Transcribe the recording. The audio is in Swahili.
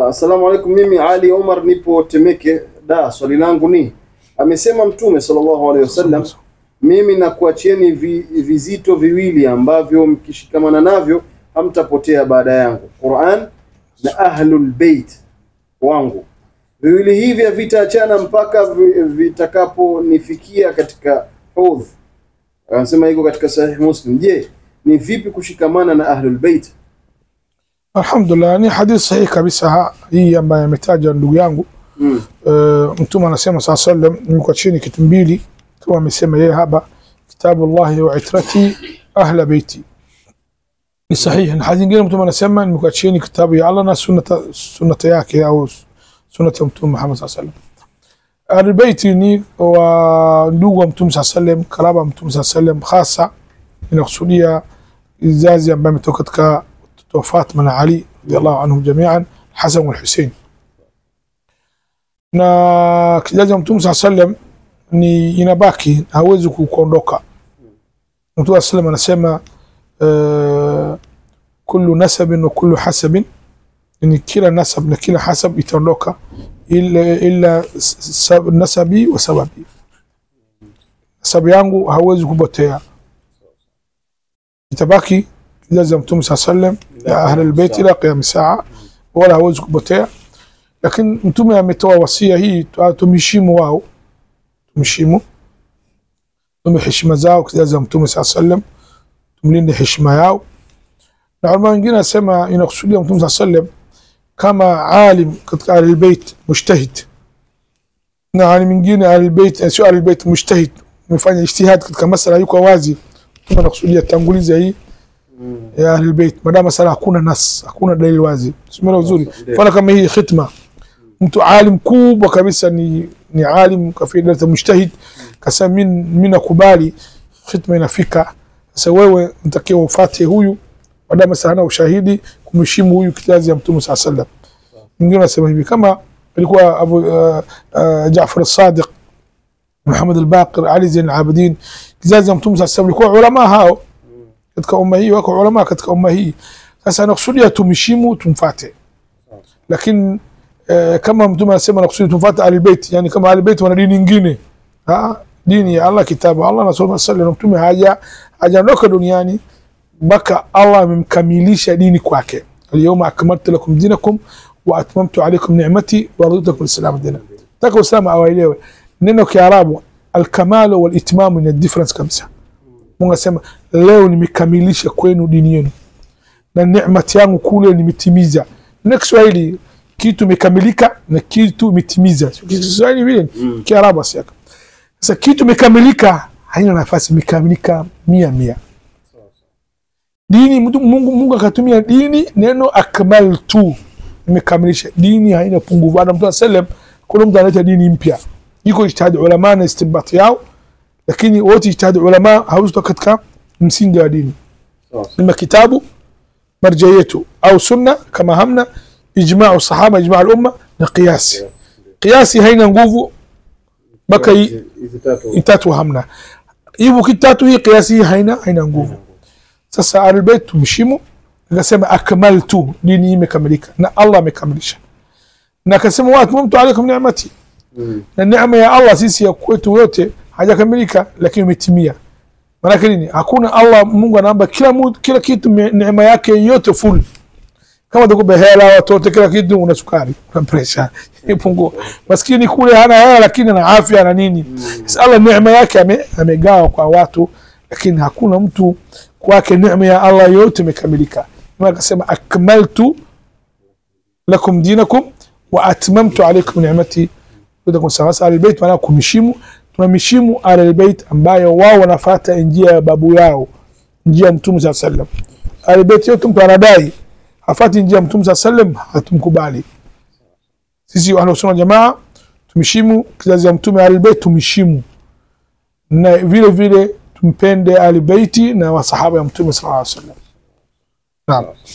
Assalamu alaikum, mimi Ali Omar nipo Temeke. Swali langu ni, amesema Mtume sallallahu alaihi wasallam, mimi nakuachieni vizito viwili ambavyo mkishikamana navyo hamtapotea baada yangu, Qur'an na Ahlul Bait wangu. Viwili hivi havitaachana mpaka vitakaponifikia katika hudh. Anasema iko katika Sahih Muslim. Je, ni vipi kushikamana na Ahlul Bait? Alhamdulillah, ni hadith sahihi kabisa hii ambayo ametaja ndugu yangu. Mtume anasema sallallahu alayhi wasallam, niko chini kitu mbili kama amesema yeye hapa, kitabullahi wa itrati ahla baiti. Ni sahihi. Na hadithi nyingine Mtume anasema niko chini kitabu ya Allah na sunnata yake au sunnata Mtume Muhammad sallallahu alayhi wasallam. Ahli baiti ni wa ndugu wa Mtume sallallahu alayhi wasallam, karaba Mtume sallallahu alayhi wasallam, hasa inakusudia izazi ambaye ametoka katika Fatima na Ali radiyallahu anhum jami'an, Hasan wal Hussein. Na kizazi cha Mtume sallallahu alayhi wasallam ni inabaki, hawezi kuondoka. Mtume sallallahu anasema kullu nasabin wa kullu hasabin, yani kila nasab na kila hasab itaondoka illa nasabi wa sababi. Nasabu yangu hawezi kupotea, itabaki kizazi cha Mtume sallallahu alayhi wasallam ya Ahlul Bait ila qiyam saa, wala hawezi kupotea. Lakini Mtume ametoa wasia hii, tumheshimu wao, tumheshima zao kizazi cha Mtume sallallahu alayhi wasallam, tumlinde heshima yao. Na ulama wengine nasema inakusudia Mtume sallallahu alayhi wasallam kama alim katika Ahlul Bait mujtahid, na alim mwingine Ahlul Bait sio Ahlul Bait mujtahid, mfanya ijtihad katika masala yuko wazi. Mtume anakusudia tanguliza hii ya Ahlul Bait madama masala hakuna nas, hakuna dalili wazi. Simela uzuri fala kama hii khitma, mtu alim kubwa kabisa ni alim kafiri dalta mujtahid, kasa mimi nakubali khitma inafika. Sasa wewe mtakiwa ufuate huyu madama masala na ushahidi, kumheshimu huyu kizazi ya Mtume sallallahu alayhi wasallam. Mwingine anasema hivi kama alikuwa Abu Jaafar as-Sadiq, Muhammad al-Baqir, Ali Zain al-Abidin, kizazi ya Mtume sallallahu alayhi wasallam ilikuwa ulama hao katika umma hii, wako ulama katika umma hii. Sasa nakusudia tumheshimu, tumfuate. Lakini kama Mtume anasema nakusudia tumfuate Ahlul Bait, yani kama Ahlul Bait wana dini nyingine, dini ya Allah, kitabu Allah na sunna sallallahu, Mtume hajaondoka duniani mpaka Allah amemkamilisha dini kwake. Al-yawma akmaltu lakum dinakum wa atmamtu alaykum ni'mati wa raditu lakum al-islam dinan. Taka Uislamu awaelewe neno Kiarabu al-kamal wal itmam ni difference kabisa. Mungu asema leo nimekamilisha kwenu dini yenu na neemati yangu kule nimetimiza. Na Kiswahili kitu kimekamilika na kitu umetimiza. Kiswahili vile Kiarabu sasa. Sasa kitu kimekamilika haina nafasi, imekamilika 100%. Dini Mungu akatumia dini neno akmaltu, nimekamilisha dini, haina pungufu. Baada Mtume sallam kuna mtu analeta dini mpya, iko ijtihad ulama na istibati yao, lakini wote ijtihad ulama hawezi katika msingi wa dini. Ima kitabu marjayetu au sunna, kama hamna ijma'u sahaba, ijma'u al-umma na qiyasi haina nguvu baka itatu hamna hivyo, kitatu hii qiyasi haina nguvu. Sasa Ahlul Bait tumheshimu, akasema akmaltu, dini imekamilika na Allah amekamilisha, na akasema wa atmamtu alaykum ni'mati, na neema ya Allah sisi ya kwetu yote hajakamilika lakini umetimia. Maana nini? Hakuna Allah, Mungu anaomba kila kitu neema yake yote full. Kama tukupe hela watoto kila kitu, una sukari, una pressure ipungua. Maskini kule hana hela lakini ana afya na nini. Sasa Allah neema yake amegawa kwa watu, lakini hakuna mtu kwake neema ya Allah yote imekamilika. Maana akasema akmaltu lakum dinakum wa atmamtu alaykum ni'mati. Ndio sasa Ahlul Bait maana kumheshimu, tunamheshimu Ahlul Bait ambayo wao wanafuata njia ya babu yao, njia ya Mtume sallallahu alayhi wasallam. Ahlul Bait yote mtu anadai hafati njia ya Mtume sallallahu alayhi wasallam, hatumkubali. Sisi Ahlus Sunna jamaa tumheshimu kizazi ya Mtume, Ahlul Bait tumheshimu, na vile vile tumpende Ahlul Bait na wasahaba ya Mtume sallallahu alayhi wasallam. Naam.